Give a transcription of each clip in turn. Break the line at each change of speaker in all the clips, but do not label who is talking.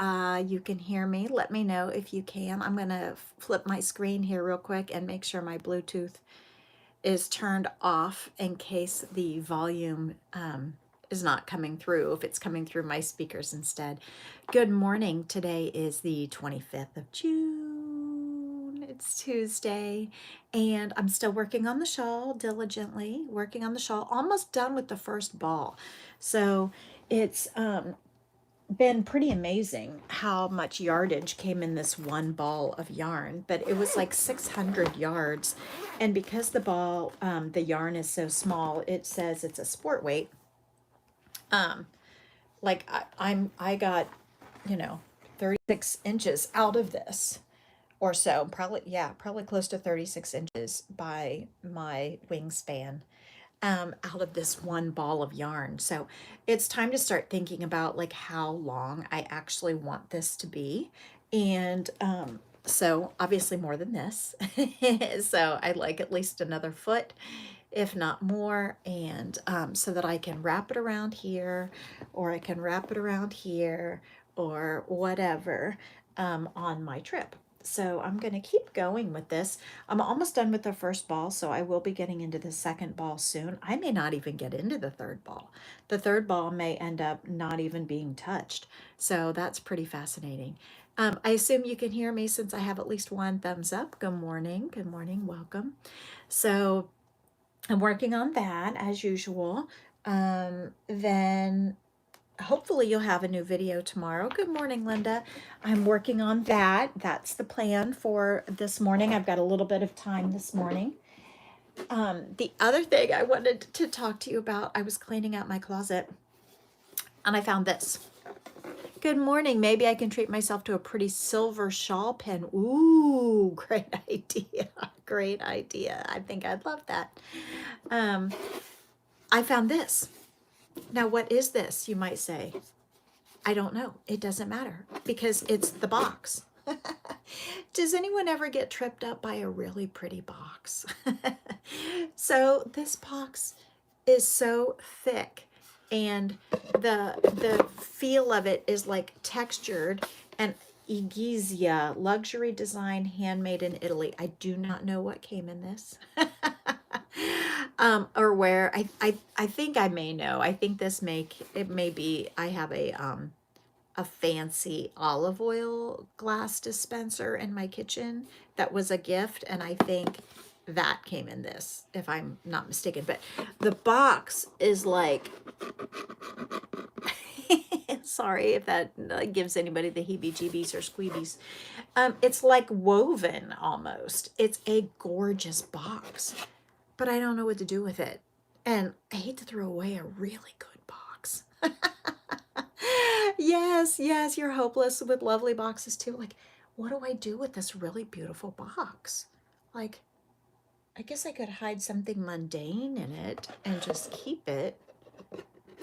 you can hear me. Let me know if you can. I'm going to flip my screen here real quick and make sure my Bluetooth is turned off in case the volume is not coming through, if it's coming through my speakers instead. Good morning. Today is the 25th of June. It's Tuesday, and I'm still working on the shawl, diligently working on the shawl, almost done with the first ball. So it's been pretty amazing how much yardage came in this one ball of yarn, but it was like 600 yards. And because the yarn is so small, it says it's a sport weight. Like I got, 36 inches out of this or so, probably close to 36 inches by my wingspan. Out of this one ball of yarn. So it's time to start thinking about like how long I actually want this to be. And so obviously more than this. So I'd like at least another foot, if not more. And so that I can wrap it around here, or I can wrap it around here, or whatever on my trip. So I'm going to keep going with this. I'm almost done with the first ball, so I will be getting into the second ball soon. I may not even get into the third ball. The third ball may end up not even being touched. So that's pretty fascinating. I assume you can hear me since I have at least one thumbs up. Good morning. Good morning. Welcome. So I'm working on that as usual. Then hopefully you'll have a new video tomorrow. Good morning, Linda. I'm working on that. That's the plan for this morning. I've got a little bit of time this morning. The other thing I wanted to talk to you about, I was cleaning out my closet and I found this. Good morning. Maybe I can treat myself to a pretty silver shawl pin. Ooh, great idea. Great idea. I think I'd love that. I found this. Now, what is this, you might say? I don't know. It doesn't matter because it's the box. Does anyone ever get tripped up by a really pretty box? So this box is so thick, and the feel of it is like textured, and Egizia, luxury design, handmade in Italy. I do not know what came in this. Or where. I think I may know. I think it may be, I have a fancy olive oil glass dispenser in my kitchen that was a gift, and I think that came in this, if I'm not mistaken. But the box is like sorry if that gives anybody the heebie-jeebies or squeebies. It's like woven almost. It's a gorgeous box, but I don't know what to do with it. And I hate to throw away a really good box. Yes, you're hopeless with lovely boxes too. Like, what do I do with this really beautiful box? Like, I guess I could hide something mundane in it and just keep it,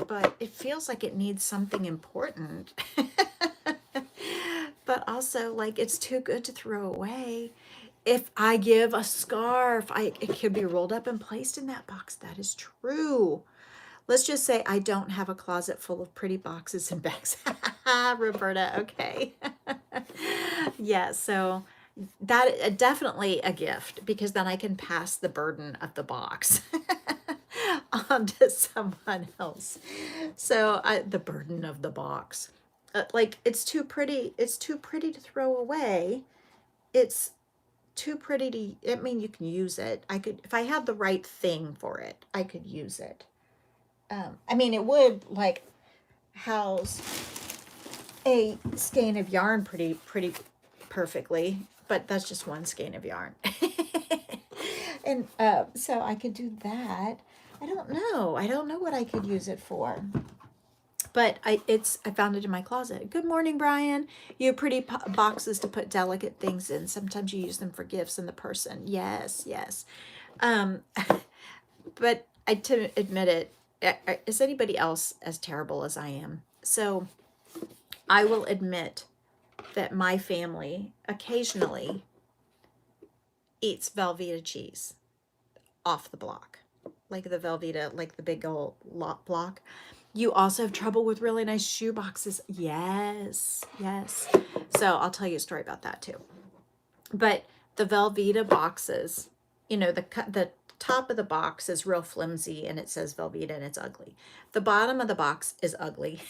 but it feels like it needs something important. But also, like, it's too good to throw away. If I give a scarf, it could be rolled up and placed in that box. That is true. Let's just say I don't have a closet full of pretty boxes and bags. Roberta, okay. Yeah, so that definitely a gift, because then I can pass the burden of the box on to someone else. So the burden of the box. Like, it's too pretty to throw away. It's too pretty to, I mean, you can use it. I could, if I had the right thing for it, I could use it. I mean, it would like house a skein of yarn pretty perfectly, but that's just one skein of yarn. And so I could do that. I don't know what I could use it for. But I found it in my closet. Good morning, Brian. You have pretty boxes to put delicate things in. Sometimes you use them for gifts in the person. Yes. But to admit it, is anybody else as terrible as I am? So I will admit that my family occasionally eats Velveeta cheese off the block, like the Velveeta, like the big old block. You also have trouble with really nice shoe boxes. Yes, yes. So I'll tell you a story about that too. But the Velveeta boxes, the top of the box is real flimsy and it says Velveeta and it's ugly. The bottom of the box is ugly,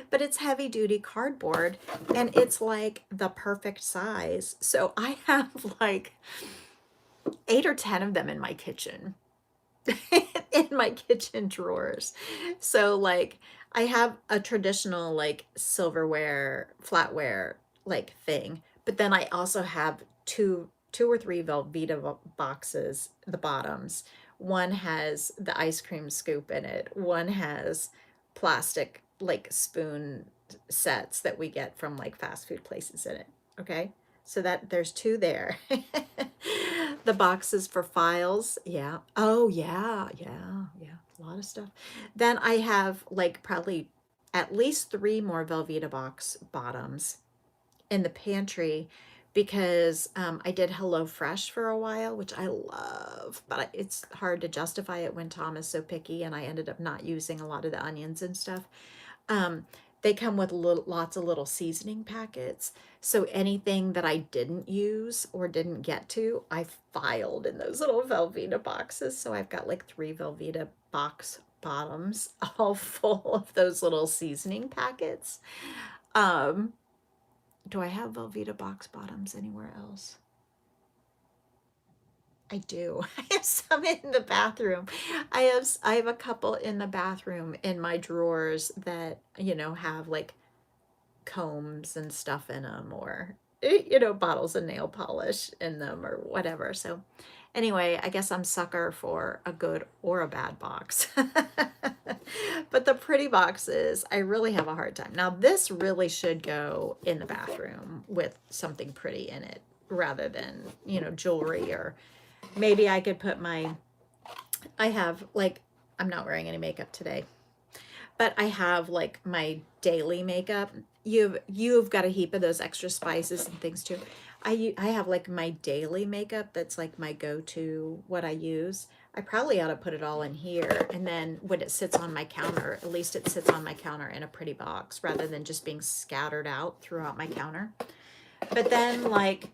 but it's heavy duty cardboard and it's like the perfect size. So I have like 8 or 10 of them in my kitchen. In my kitchen drawers. So like I have a traditional like silverware, flatware like thing, but then I also have two or three Velveeta boxes, the bottoms. One has the ice cream scoop in it. One has plastic like spoon sets that we get from like fast food places in it. Okay? So that there's 2 there. The boxes for files. Yeah. Oh, yeah. Yeah. Yeah. A lot of stuff. Then I have like probably at least 3 more Velveeta box bottoms in the pantry because I did HelloFresh for a while, which I love, but it's hard to justify it when Tom is so picky and I ended up not using a lot of the onions and stuff. They come with lots of little seasoning packets. So anything that I didn't use or didn't get to, I filed in those little Velveeta boxes. So I've got like 3 Velveeta box bottoms all full of those little seasoning packets. Do I have Velveeta box bottoms anywhere else? I do. I have some in the bathroom. I have a couple in the bathroom in my drawers that, have like combs and stuff in them or bottles of nail polish in them or whatever. So anyway, I guess I'm sucker for a good or a bad box. But the pretty boxes, I really have a hard time. Now this really should go in the bathroom with something pretty in it rather than, jewelry, or maybe I could put I have like, I'm not wearing any makeup today, but I have like my daily makeup. You've got a heap of those extra spices and things too. I have like my daily makeup that's like my go-to, what I use. I probably ought to put it all in here, and then when it sits on my counter, at least it sits on my counter in a pretty box rather than just being scattered out throughout my counter. But then like,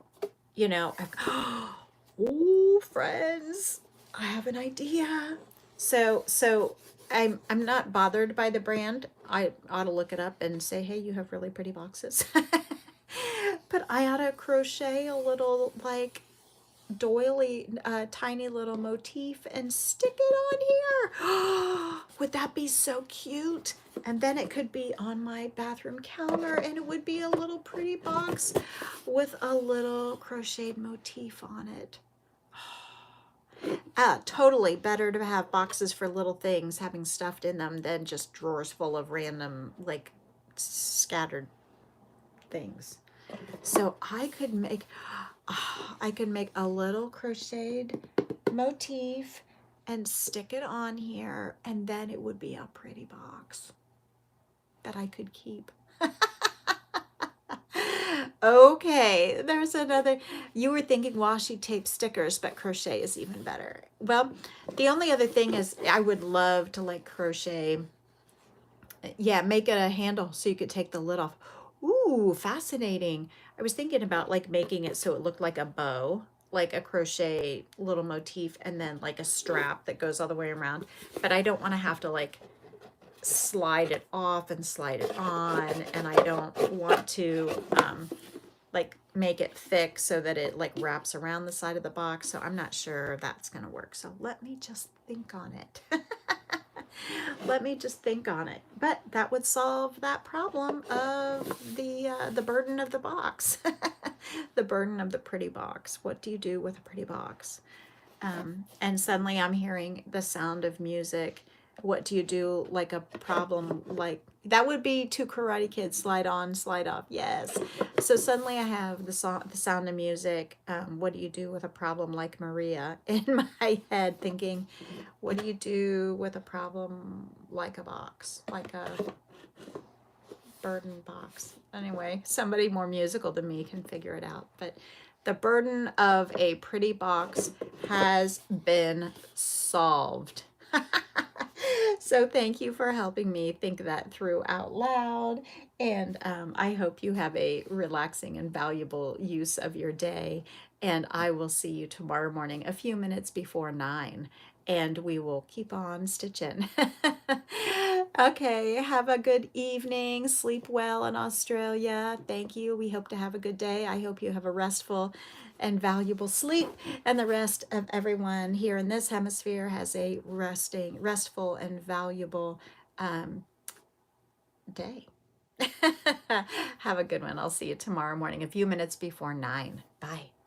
oh, friends, I have an idea. So I'm not bothered by the brand. I ought to look it up and say, hey, you have really pretty boxes. But I ought to crochet a little like doily, tiny little motif and stick it on here. Would that be so cute? And then it could be on my bathroom counter and it would be a little pretty box with a little crocheted motif on it. Totally better to have boxes for little things having stuffed in them than just drawers full of random like scattered things. So I could make a little crocheted motif and stick it on here, and then it would be a pretty box that I could keep. Okay, there's another. You were thinking washi tape stickers, but crochet is even better. Well, the only other thing is I would love to like crochet. Yeah, make it a handle so you could take the lid off. Ooh, fascinating. I was thinking about like making it so it looked like a bow, like a crochet little motif, and then like a strap that goes all the way around. But I don't want to have to like slide it off and slide it on, and I don't want to like make it thick so that it like wraps around the side of the box. So I'm not sure that's gonna work. So let me just think on it. Let me just think on it. But that would solve that problem of the burden of the box. The burden of the pretty box. What do you do with a pretty box? And suddenly I'm hearing the sound of music. What do you do like a problem like that would be Two Karate Kids, slide on, slide off. Yes. So suddenly I have the sound of music. What do you do with a problem like Maria in my head, thinking, what do you do with a problem like a box, like a burden box? Anyway, somebody more musical than me can figure it out. But the burden of a pretty box has been solved. So thank you for helping me think that through out loud. And I hope you have a relaxing and valuable use of your day. And I will see you tomorrow morning, a few minutes before 9. And we will keep on stitching. Okay, have a good evening. Sleep well in Australia. Thank you. We hope to have a good day. I hope you have a restful and valuable sleep, and the rest of everyone here in this hemisphere has a restful and valuable um, day. Have a good one. I'll see you tomorrow morning, a few minutes before 9. Bye.